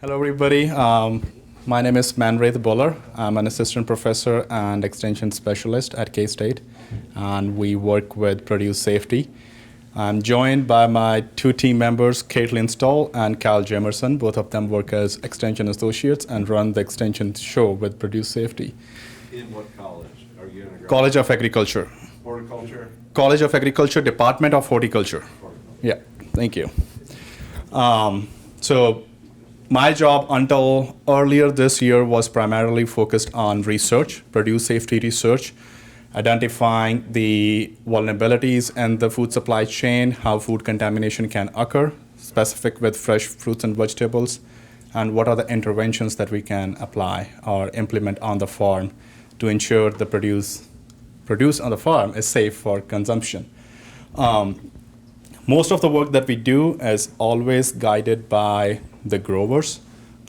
Hello, everybody. My name is Manreet Bhullar. I'm an assistant professor and extension specialist at K-State, and we work with Produce Safety. I'm joined by my two team members, Katelynn Stull and Cal Jamerson. Both of them work as extension associates and run the extension show with Produce Safety. In what college? Are you in a College of Agriculture. horticulture? College of Agriculture, Department of Horticulture. Yeah, thank you. So my job until earlier this year was primarily focused on research, produce safety research, identifying the vulnerabilities in the food supply chain, how food contamination can occur, specific with fresh fruits and vegetables, and what are the interventions that we can apply or implement on the farm to ensure the produce on the farm is safe for consumption. Most of the work that we do is always guided by the growers.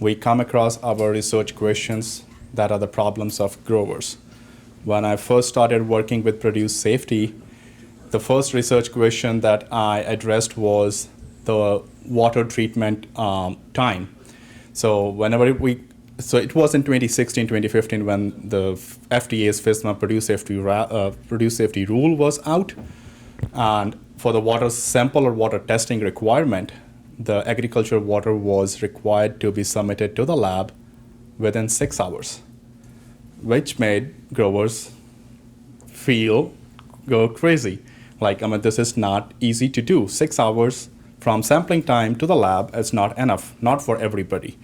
We come across our research questions that are the problems of growers. When I first started working with produce safety, the first research question that I addressed was the water treatment time. So it was in 2016, 2015 when the FDA's FSMA produce safety rule was out. And for the water sample or water testing requirement, the agriculture water was required to be submitted to the lab within 6 hours, which made growers go crazy. This is not easy to do. 6 hours from sampling time to the lab is not enough, not for everybody.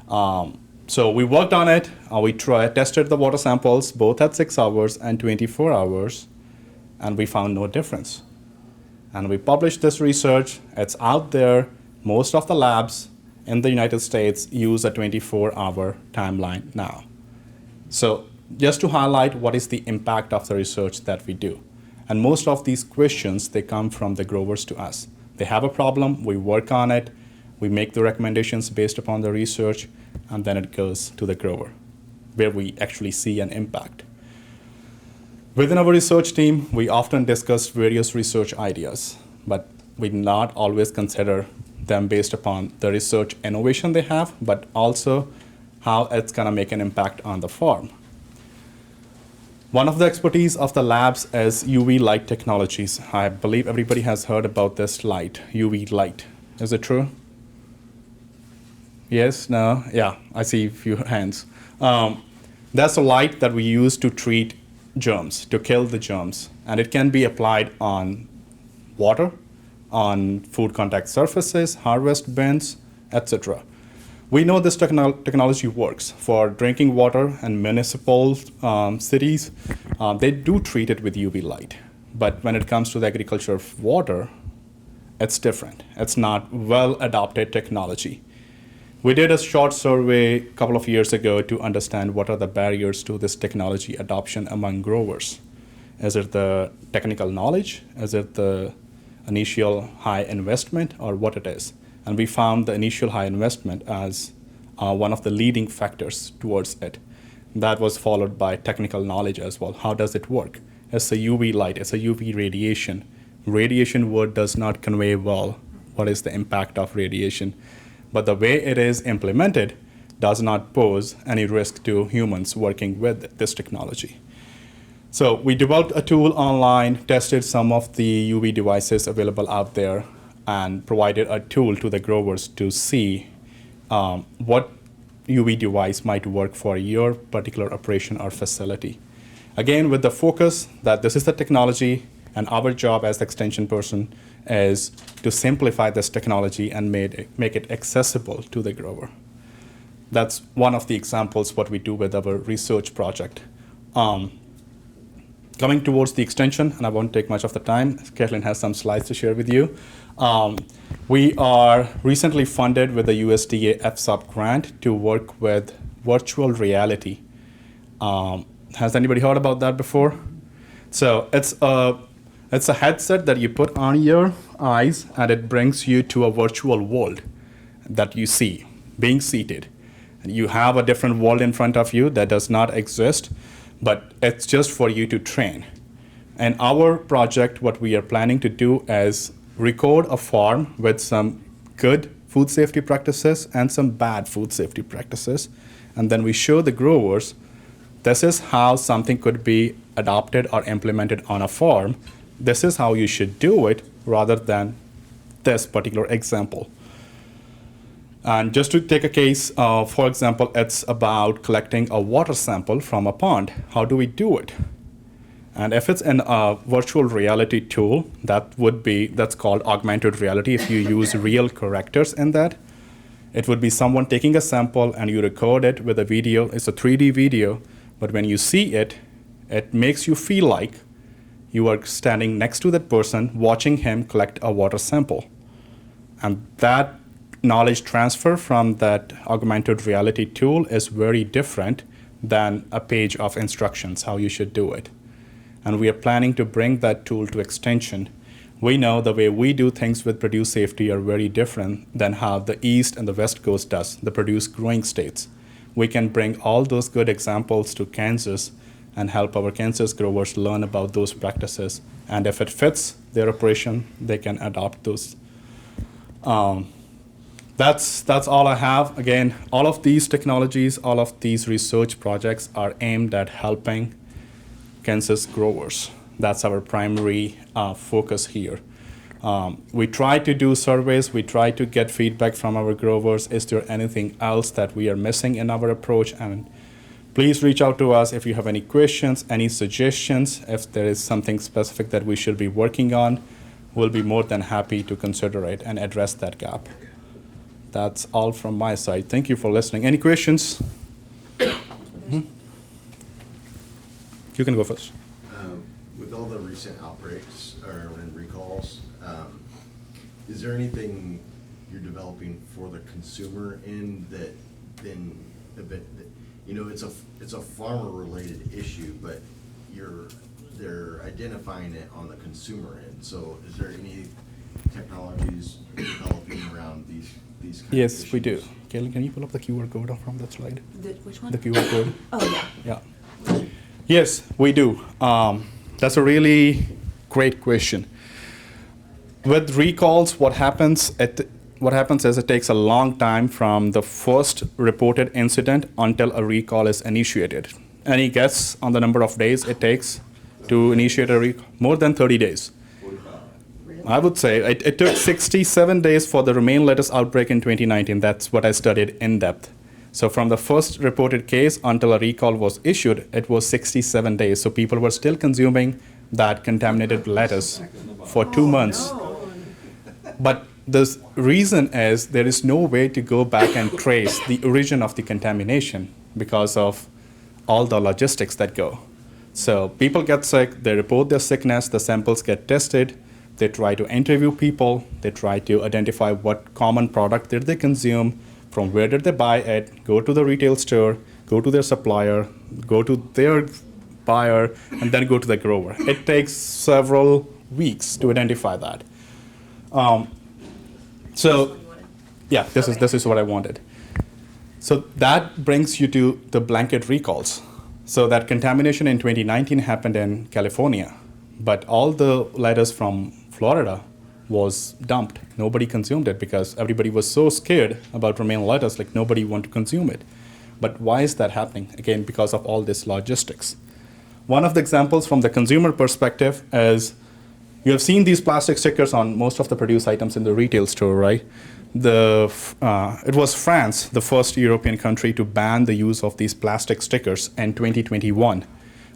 So we worked on it. We tested the water samples both at 6 hours and 24 hours, and we found no difference. And we published this research. It's out there. Most of the labs in the United States use a 24-hour timeline now. So just to highlight what is the impact of the research that we do. And most of these questions, they come from the growers to us. They have a problem, we work on it, we make the recommendations based upon the research, and then it goes to the grower, where we actually see an impact. Within our research team, we often discuss various research ideas, but we not always consider them based upon the research innovation they have, but also how it's going to make an impact on the farm. One of the expertise of the labs is UV light technologies. I believe everybody has heard about this light, UV light. Is it true? Yes? No? Yeah, I see a few hands. That's a light that we use to treat germs, to kill the germs. And it can be applied on water, on food contact surfaces, harvest bins, etc. We know this technology works for drinking water and municipal cities. They do treat it with UV light. But when it comes to the agriculture of water, it's different. It's not well-adopted technology. We did a short survey a couple of years ago to understand what are the barriers to this technology adoption among growers. Is it the technical knowledge? Is it the initial high investment, or what it is? And we found the initial high investment as one of the leading factors towards it. That was followed by technical knowledge as well. How does it work? It's a UV light, it's a UV radiation. Radiation word does not convey well what is the impact of radiation. But the way it is implemented does not pose any risk to humans working with this technology. So we developed a tool online, tested some of the UV devices available out there, and provided a tool to the growers to see what UV device might work for your particular operation or facility. Again, with the focus that this is the technology, and our job as the extension person is to simplify this technology and make it accessible to the grower. That's one of the examples what we do with our research project. Coming towards the extension, and I won't take much of the time, Katelynn has some slides to share with you. We are recently funded with the USDA FSMA grant to work with virtual reality. Has anybody heard about that before? So it's a headset that you put on your eyes, and it brings you to a virtual world that you see, being seated. And you have a different world in front of you that does not exist, but it's just for you to train. And our project, what we are planning to do is record a farm with some good food safety practices and some bad food safety practices. And then we show the growers, this is how something could be adopted or implemented on a farm. This is how you should do it, rather than this particular example. And just to take a case, for example, it's about collecting a water sample from a pond. How do we do it? And if it's in a virtual reality tool, that's called augmented reality. If you use real characters in that, it would be someone taking a sample and you record it with a video. It's a 3D video, but when you see it, it makes you feel like you are standing next to that person, watching him collect a water sample. And that knowledge transfer from that augmented reality tool is very different than a page of instructions, how you should do it. And we are planning to bring that tool to extension. We know the way we do things with produce safety are very different than how the East and the West Coast does, the produce growing states. We can bring all those good examples to Kansas and help our Kansas growers learn about those practices. And if it fits their operation, they can adopt those. That's all I have. Again, all of these technologies, all of these research projects are aimed at helping Kansas growers. That's our primary focus here. We try to do surveys. We try to get feedback from our growers. Is there anything else that we are missing in our approach? And please reach out to us if you have any questions, any suggestions. If there is something specific that we should be working on, we'll be more than happy to consider it and address that gap. That's all from my side. Thank you for listening. Any questions? You can go first. With all the recent outbreaks and recalls, is there anything you're developing for the consumer end that then it's a farmer related issue, but they're identifying it on the consumer end. So is there any technologies developing around these kind of issues? Yes, we do. Katelynn, can you pull up the QR code from that slide? Which one? The QR code. Oh, yeah. Yeah. Yes, we do. That's a really great question. With recalls, what happens is it takes a long time from the first reported incident until a recall is initiated. Any guess on the number of days it takes to initiate a recall? More than 30 days. 45. I would say it took 67 days for the romaine lettuce outbreak in 2019. That's what I studied in depth. So from the first reported case until a recall was issued, it was 67 days. So people were still consuming that contaminated lettuce for 2 months. But the reason is there is no way to go back and trace the origin of the contamination because of all the logistics that go. So people get sick, they report their sickness, the samples get tested, they try to interview people, they try to identify what common product did they consume, from where did they buy it, go to the retail store, go to their supplier, go to their buyer, and then go to the grower. It takes several weeks to identify that. Yeah, this is what I wanted. So that brings you to the blanket recalls. So that contamination in 2019 happened in California, but all the lettuce from Florida was dumped. Nobody consumed it because everybody was so scared about romaine lettuce, like nobody wanted to consume it. But why is that happening? Again, because of all this logistics. One of the examples from the consumer perspective is you have seen these plastic stickers on most of the produce items in the retail store, right? It was France, the first European country to ban the use of these plastic stickers in 2021.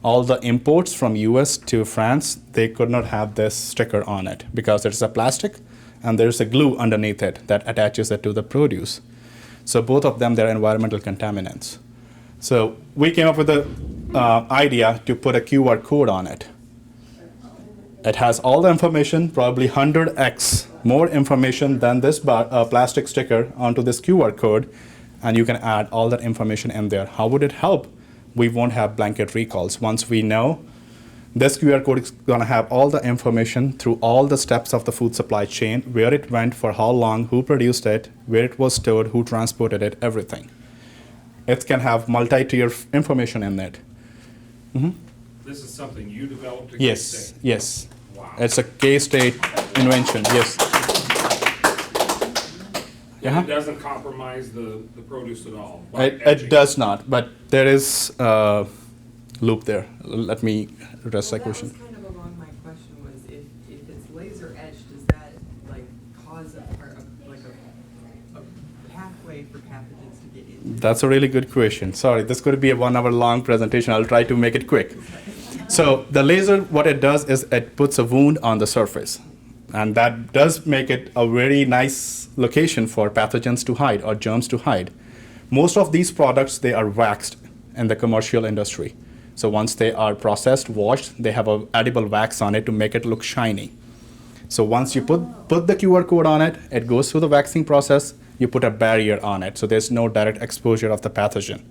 All the imports from US to France, they could not have this sticker on it because it's a plastic and there's a glue underneath it that attaches it to the produce. So both of them, they're environmental contaminants. So we came up with the idea to put a QR code on it. It has all the information, probably 100x more information than this plastic sticker onto this QR code, and you can add all that information in there. How would it help? We won't have blanket recalls. Once we know this QR code is going to have all the information through all the steps of the food supply chain, where it went, for how long, who produced it, where it was stored, who transported it, everything. It can have multi-tier information in it. Mm-hmm. This is something you developed at Yes, K-State? yes. Wow. It's a K-State invention, yes. Yeah. It doesn't compromise the produce at all? It does not, but there is a loop there. Let me address that question. That was kind of along my question was if it's laser etched, does that like cause a pathway for pathogens to get in? That's a really good question. Sorry, this could be a 1 hour long presentation. I'll try to make it quick. So the laser, what it does is it puts a wound on the surface. And that does make it a very nice location for pathogens to hide or germs to hide. Most of these products, they are waxed in the commercial industry. So once they are processed, washed, they have a edible wax on it to make it look shiny. So once you put the QR code on it, it goes through the waxing process, you put a barrier on it. So there's no direct exposure of the pathogen.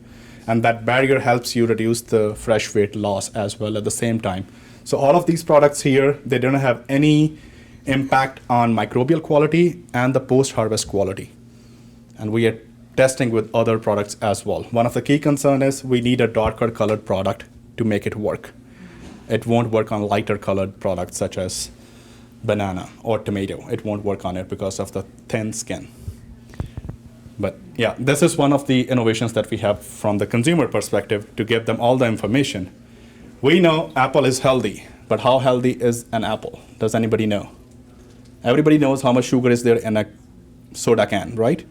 And that barrier helps you reduce the fresh weight loss as well at the same time. So all of these products here, they don't have any impact on microbial quality and the post-harvest quality. And we are testing with other products as well. One of the key concerns is we need a darker colored product to make it work. It won't work on lighter colored products such as banana or tomato. It won't work on it because of the thin skin. But yeah, this is one of the innovations that we have from the consumer perspective to give them all the information. We know apple is healthy, but how healthy is an apple? Does anybody know? Everybody knows how much sugar is there in a soda can, right?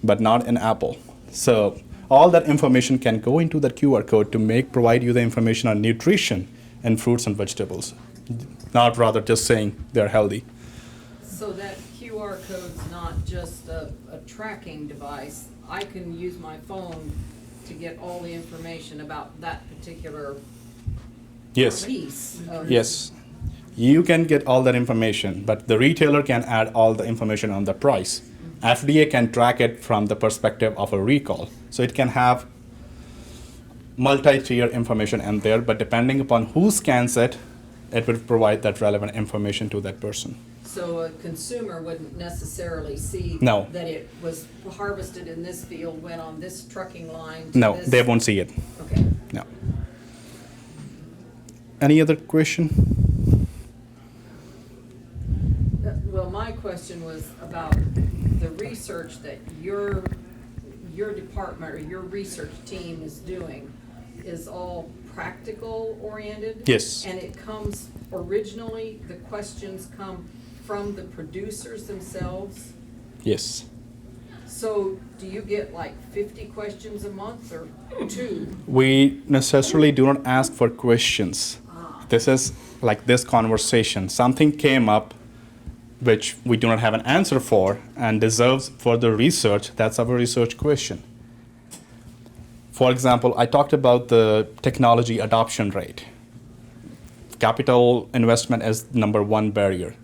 But not in apple. So all that information can go into that QR code to provide you the information on nutrition in fruits and vegetables, not rather just saying they're healthy. So that QR code's not just a tracking device. I can use my phone to get all the information about that particular Yes. piece of. Yes. You can get all that information, but the retailer can add all the information on the price. FDA can track it from the perspective of a recall. So it can have multi-tier information in there, but depending upon who scans it, it will provide that relevant information to that person. So a consumer wouldn't necessarily see. No. That it was harvested in this field, went on this trucking line to No, this. they won't see it. Okay. No. Any other question? Well, my question was about the research that your department or your research team is doing is all practical oriented? Yes. And it comes, originally, the questions come from the producers themselves? Yes. So do you get like 50 questions a month or 2? We necessarily do not ask for questions. This is like this conversation. Something came up which we do not have an answer for and deserves further research. That's our research question. For example, I talked about the technology adoption rate. Capital investment is number one barrier.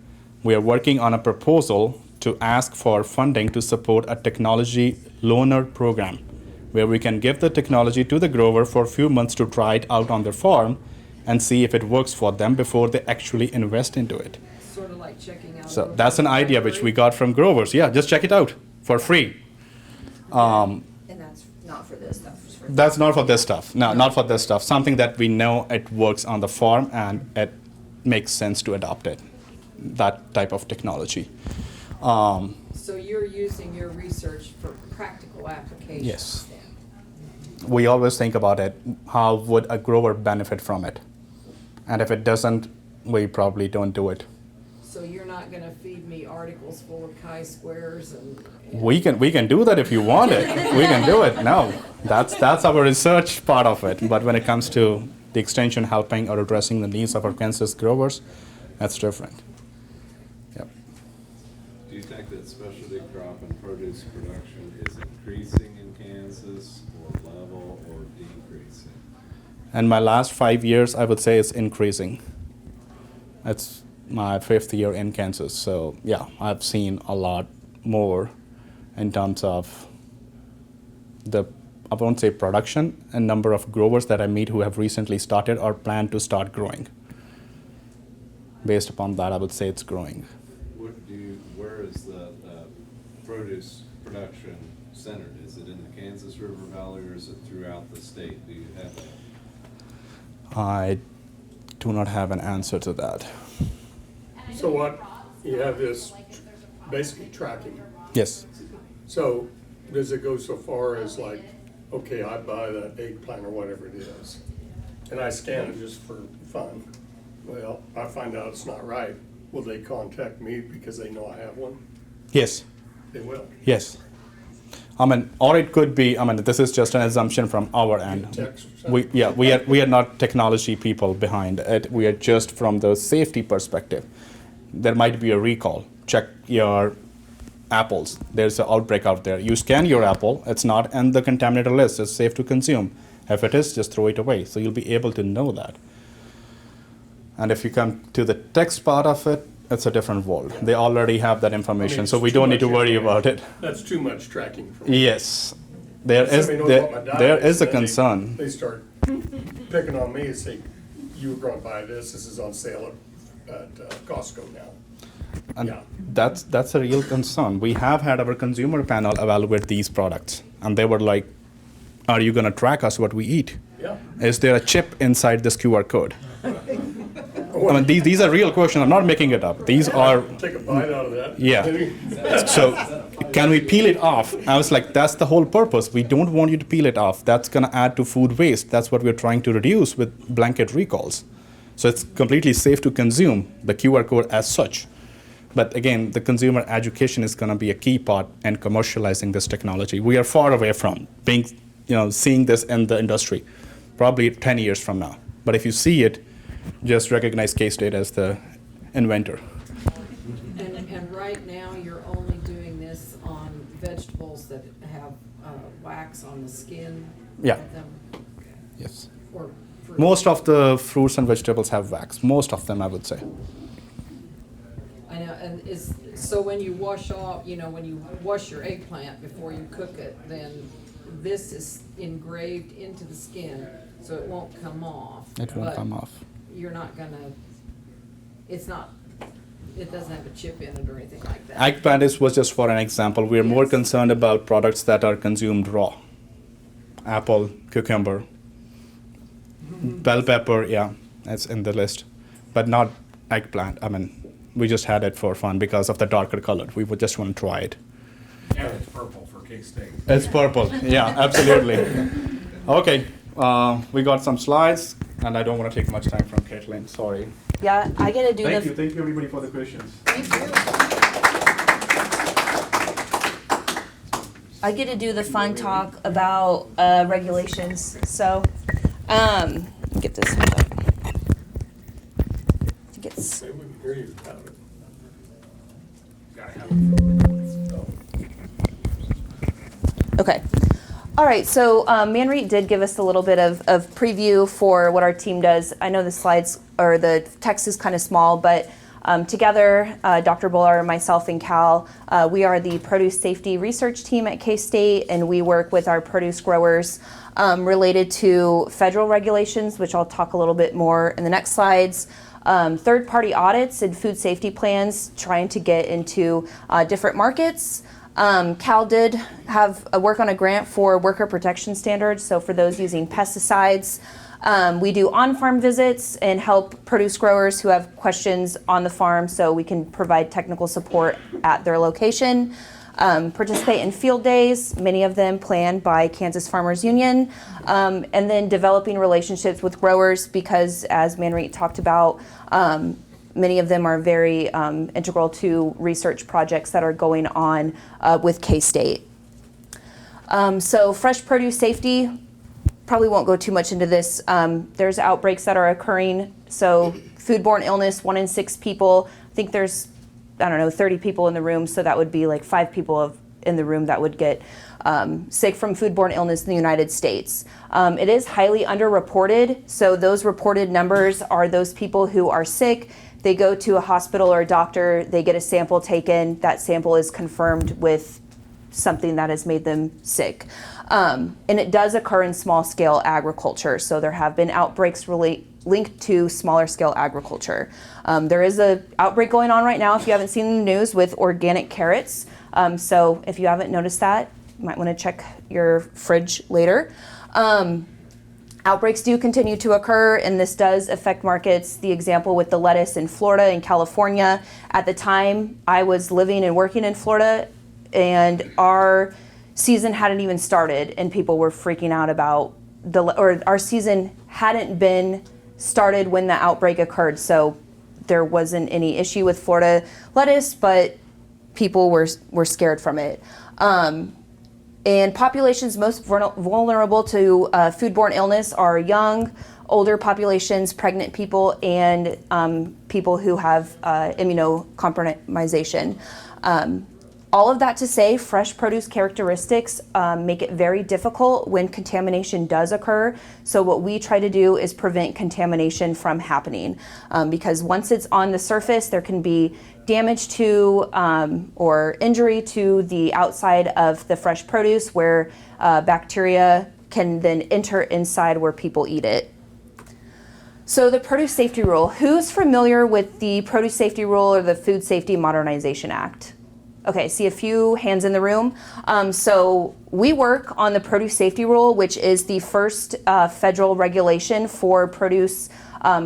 We are working on a proposal to ask for funding to support a technology loaner program where we can give the technology to the grower for a few months to try it out on their farm and see if it works for them before they actually invest into it. Sort of like checking out. So that's an idea which we got from growers. Yeah, just check it out for free. And that's not for this stuff. it's for- That's not for this stuff. No, not for this stuff. Something that we know it works on the farm and it makes sense to adopt it. That type of technology. So you're using your research for practical applications? Yes. We always think about it. How would a grower benefit from it? And if it doesn't, we probably don't do it. So you're not gonna feed me articles full of chi-squares and. We can do that if you want it. We can do it. No, that's our research part of it. But when it comes to the extension helping or addressing the needs of our Kansas growers, that's different. Yep. Do you think that specialty crop and produce production is increasing in Kansas, or level, or decreasing? And my last 5 years, I would say it's increasing. It's my 5th year in Kansas. So yeah, I've seen a lot more in terms of I won't say production, and number of growers that I meet who have recently started or plan to start growing. Based upon that, I would say it's growing. Where is the produce production centered? Is it in the Kansas River Valley, or is it throughout the state? Do you have that? I do not have an answer to that. So what, you have this basically tracking, Yes. So does it go so far as like, okay, I buy that eggplant or whatever it is, and I scan it just for fun. Well, I find out it's not right. Will they contact me because they know I have one? Yes. They will. Yes. I mean, or it could be, I mean, this is just an assumption from our end. Text or something? We are not technology people behind it. We are just from the safety perspective. There might be a recall. Check your apples. There's an outbreak out there. You scan your apple. It's not in the contaminator list. It's safe to consume. If it is, just throw it away. So you'll be able to know that. And if you come to the text part of it, it's a different world. They already have that information, I mean, so it's we too don't need to much worry about information. it. That's too much tracking for me. Yes, there is Somebody knows what my diet there is a then they- concern. They start picking on me and say, you were gonna buy this, this is on sale at Costco now. And Yeah. that's a real concern. We have had our consumer panel evaluate these products, and they were like, "Are you going to track us what we eat? Yeah. Is there a chip inside this QR code?" I mean, these are real questions. I'm not making it up. These are, Take a bite out of that. yeah. So, can we peel it off? I was like, that's the whole purpose. We don't want you to peel it off. That's going to add to food waste. That's what we're trying to reduce with blanket recalls. So it's completely safe to consume the QR code as such. But again, the consumer education is going to be a key part in commercializing this technology. We are far away from being, seeing this in the industry, probably 10 years from now. But if you see it, just recognize K-State as the inventor. And right now, you're only doing this on vegetables that have wax on the skin Yeah. of them? Yes. Or fruit? Most of the fruits and vegetables have wax. Most of them, I would say. I know, and so when you wash off, when you wash your eggplant before you cook it, then this is engraved into the skin, so it won't come off. It won't But come off. You're not gonna, it doesn't have a chip in it or anything like that. Eggplant was just for an example. We are more Yes. concerned about products that are consumed raw. Apple, cucumber, bell pepper, yeah, it's in the list. But not eggplant. I mean, we just had it for fun because of the darker color. We would just want to try it. And it's purple for K-State. It's purple, yeah, absolutely. Okay, we got some slides, and I don't want to take much time from Katelynn, sorry. Yeah, I get to do Thank the. you everybody for the questions. I get to do the fun talk about regulations. So, get this one up. I think it's. They wouldn't hear you without it. Gotta have it. Okay. All right, so Manreet did give us a little bit of preview for what our team does. I know the slides or the text is kind of small, but together, Dr. Bhullar, myself, and Cal, we are the produce safety research team at K-State, and we work with our produce growers related to federal regulations, which I'll talk a little bit more in the next slides. Third-party audits and food safety plans, trying to get into different markets. Cal did have a work on a grant for worker protection standards, so for those using pesticides. We do on-farm visits and help produce growers who have questions on the farm, so we can provide technical support at their location. Participate in field days, many of them planned by Kansas Farmers Union, and then developing relationships with growers because, as Manreet talked about, many of them are very integral to research projects that are going on with K-State. So fresh produce safety, probably won't go too much into this. There's outbreaks that are occurring. So foodborne illness, 1 in 6 people. I think there's, 30 people in the room. So that would be like 5 people in the room that would get sick from foodborne illness in the United States. It is highly underreported. So those reported numbers are those people who are sick. They go to a hospital or a doctor, they get a sample taken, that sample is confirmed with something that has made them sick. And it does occur in small scale agriculture. So there have been outbreaks linked to smaller scale agriculture. There is an outbreak going on right now, if you haven't seen the news, with organic carrots. So if you haven't noticed that, you might want to check your fridge later. Outbreaks do continue to occur, and this does affect markets. The example with the lettuce in Florida and California. At the time I was living and working in Florida, and our season hadn't even started, and people were freaking out about our season hadn't been started when the outbreak occurred, so there wasn't any issue with Florida lettuce, but people were scared from it. And populations most vulnerable to foodborne illness are young, older populations, pregnant people, and people who have immunocompromisation. All of that to say, fresh produce characteristics make it very difficult when contamination does occur. So what we try to do is prevent contamination from happening, because once it's on the surface, there can be damage to or injury to the outside of the fresh produce, where bacteria can then enter inside where people eat it. So the produce safety rule. Who's familiar with the produce safety rule or the Food Safety Modernization Act? Okay, see a few hands in the room. So we work on the produce safety rule, which is the first federal regulation for produce,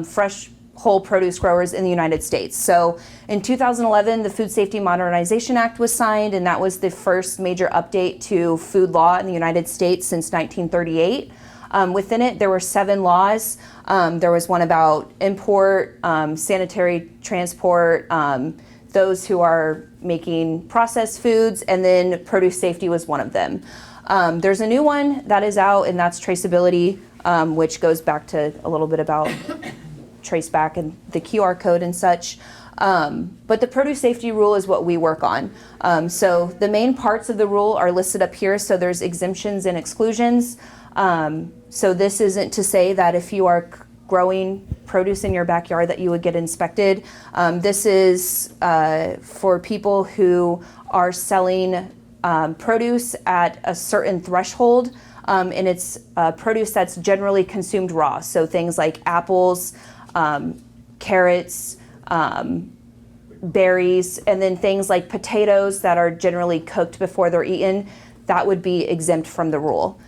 fresh whole produce growers in the United States. So in 2011, the Food Safety Modernization Act was signed, and that was the first major update to food law in the United States since 1938. Within it, there were 7 laws. There was one about import, sanitary transport, those who are making processed foods, and then produce safety was one of them. There's a new one that is out, and that's traceability, which goes back to a little bit about trace back and the QR code and such. But the produce safety rule is what we work on. So the main parts of the rule are listed up here. So there's exemptions and exclusions. So this isn't to say that if you are growing produce in your backyard that you would get inspected. This is for people who are selling produce at a certain threshold, and it's produce that's generally consumed raw. So things like apples, carrots, berries, and then things like potatoes that are generally cooked before they're eaten, that would be exempt from the rule.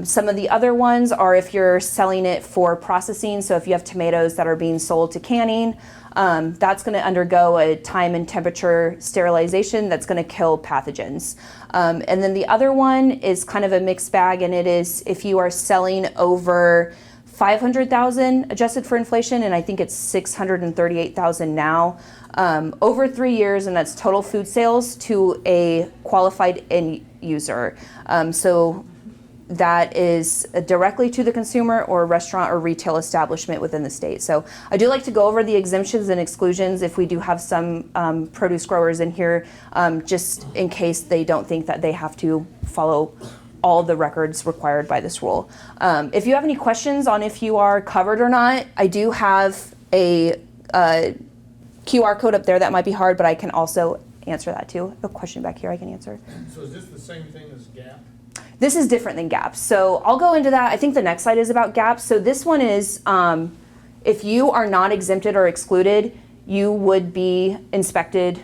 Some of the other ones are if you're selling it for processing. So if you have tomatoes that are being sold to canning, that's going to undergo a time and temperature sterilization that's going to kill pathogens. And then the other one is kind of a mixed bag, and it is if you are selling over 500,000 adjusted for inflation, and I think it's 638,000 now, over 3 years, and that's total food sales to a qualified end user. So that is directly to the consumer or restaurant or retail establishment within the state. So I do like to go over the exemptions and exclusions if we do have some produce growers in here, just in case they don't think that they have to follow all the records required by this rule. If you have any questions on if you are covered or not, I do have a QR code up there that might be hard, but I can also answer that too. A question back here I can answer. So is this the same thing as GAP? This is different than GAP. So I'll go into that. I think the next slide is about GAP. So this one is if you are not exempted or excluded, you would be inspected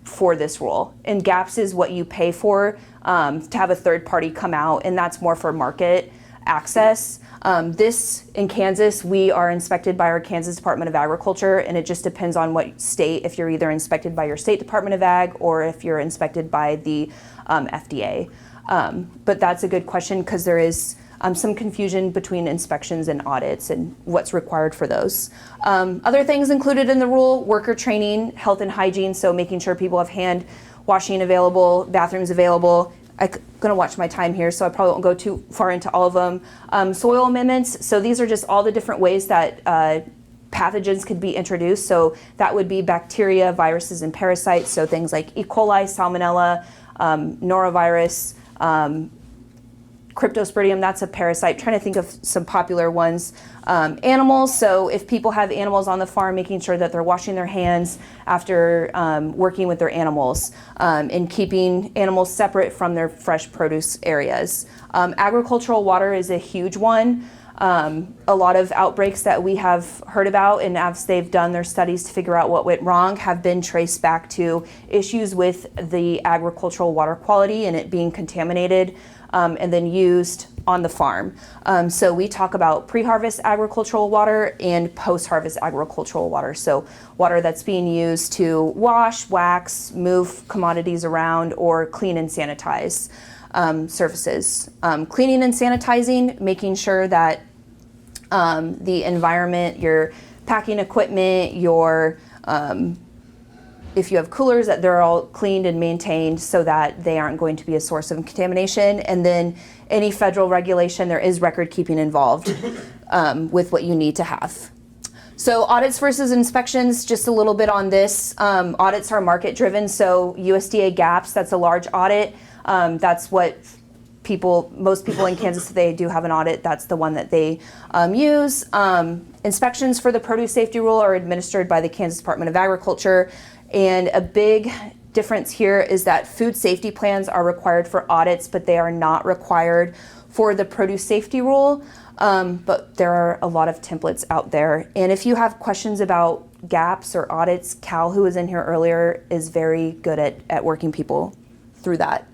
for this rule. And GAPS is what you pay for to have a third party come out, and that's more for market access. This in Kansas, we are inspected by our Kansas Department of Agriculture, and it just depends on what state, if you're either inspected by your state Department of Ag or if you're inspected by the FDA. But that's a good question because there is some confusion between inspections and audits and what's required for those. Other things included in the rule, worker training, health and hygiene, so making sure people have hand washing available, bathrooms available. I'm going to watch my time here, so I probably won't go too far into all of them. Soil amendments, so these are just all the different ways that pathogens could be introduced. So that would be bacteria, viruses, and parasites, so things like E. coli, salmonella, norovirus, Cryptosporidium, that's a parasite. Trying to think of some popular ones. Animals, so if people have animals on the farm, making sure that they're washing their hands after working with their animals, and keeping animals separate from their fresh produce areas. Agricultural water is a huge one. A lot of outbreaks that we have heard about, and as they've done their studies to figure out what went wrong, have been traced back to issues with the agricultural water quality and it being contaminated. and then used on the farm. So we talk about pre-harvest agricultural water and post-harvest agricultural water. So water that's being used to wash, wax, move commodities around, or clean and sanitize surfaces. Cleaning and sanitizing, making sure that the environment, your packing equipment, your if you have coolers, that they're all cleaned and maintained so that they aren't going to be a source of contamination. And then any federal regulation, there is record keeping involved with what you need to have. So audits versus inspections, just a little bit on this. Audits are market driven, so USDA GAPS, that's a large audit. That's what most people in Kansas, they do have an audit. That's the one that they use. Inspections for the produce safety rule are administered by the Kansas Department of Agriculture. And a big difference here is that food safety plans are required for audits, but they are not required for the produce safety rule. But there are a lot of templates out there. And if you have questions about gaps or audits, Cal, who was in here earlier, is very good at working people through that.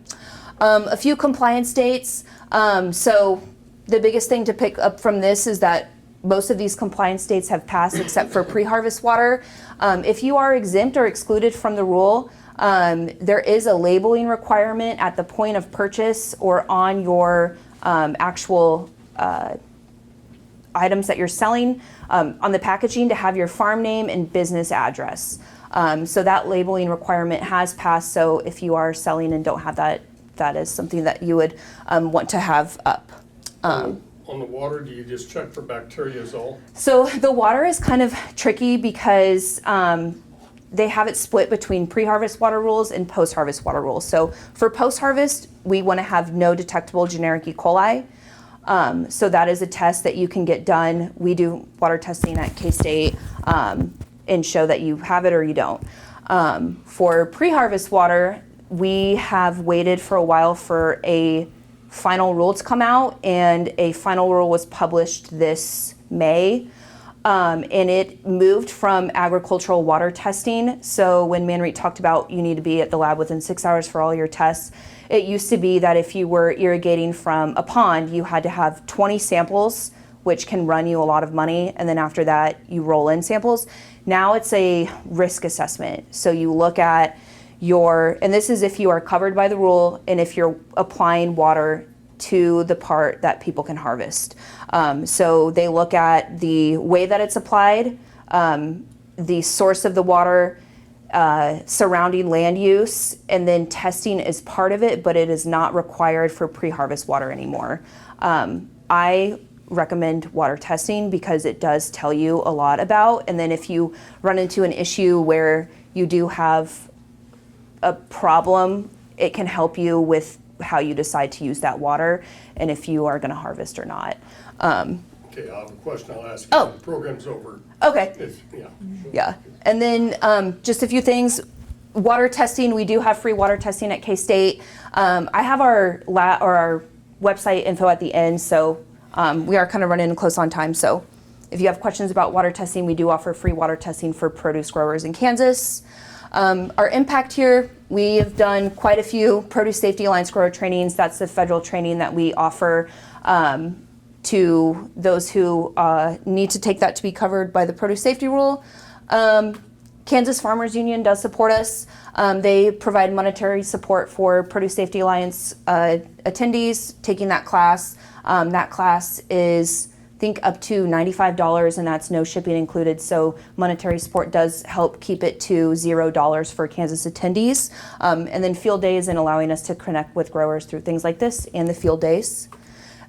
A few compliance dates. So the biggest thing to pick up from this is that most of these compliance dates have passed except for pre-harvest water. If you are exempt or excluded from the rule, there is a labeling requirement at the point of purchase or on your actual items that you're selling on the packaging to have your farm name and business address. So that labeling requirement has passed. So if you are selling and don't have that, that is something that you would want to have up. On the water, do you just check for bacteriazole? So the water is kind of tricky because they have it split between pre-harvest water rules and post-harvest water rules. So for post-harvest, we want to have no detectable generic E. coli. So that is a test that you can get done. We do water testing at K-State and show that you have it or you don't. For pre-harvest water, we have waited for a while for a final rule to come out, and a final rule was published this May. And it moved from agricultural water testing. So when Manreet talked about you need to be at the lab within 6 hours for all your tests, it used to be that if you were irrigating from a pond, you had to have 20 samples, which can run you a lot of money. And then after that, you roll in samples. Now it's a risk assessment. So you look at and this is if you are covered by the rule and if you're applying water to the part that people can harvest. So they look at the way that it's applied, the source of the water, surrounding land use, and then testing is part of it, but it is not required for pre-harvest water anymore. I recommend water testing because it does tell you a lot about, and then if you run into an issue where you do have a problem, it can help you with how you decide to use that water and if you are going to harvest or not. Okay, I have a question I'll ask you Oh. when the program's over. Okay. Yeah. Yeah. And then just a few things. Water testing, we do have free water testing at K-State. I have our website info at the end, so we are kind of running close on time. So if you have questions about water testing, we do offer free water testing for produce growers in Kansas. Our impact here, we have done quite a few Produce Safety Alliance grower trainings. That's the federal training that we offer to those who need to take that to be covered by the Produce Safety Rule. Kansas Farmers Union does support us. They provide monetary support for Produce Safety Alliance attendees taking that class. That class is, I think, up to $95, and that's no shipping included. So monetary support does help keep it to $0 for Kansas attendees. And then field days and allowing us to connect with growers through things like this and the field days.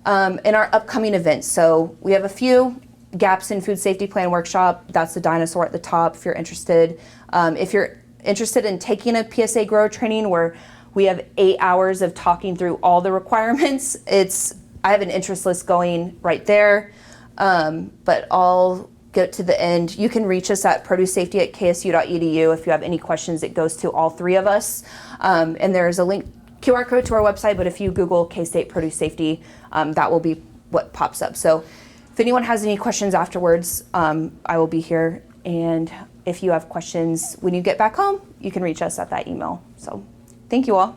And our upcoming events. So we have a few. Gaps in Food Safety Plan Workshop, that's the dinosaur at the top if you're interested. If you're interested in taking a PSA grower training where we have 8 hours of talking through all the requirements, I have an interest list going right there. But I'll get to the end. You can reach us at producesafety@ksu.edu if you have any questions. It goes to all three of us. And there's a link, QR code to our website, but if you Google K-State Produce Safety, that will be what pops up. So if anyone has any questions afterwards, I will be here. And if you have questions when you get back home, you can reach us at that email. So thank you all.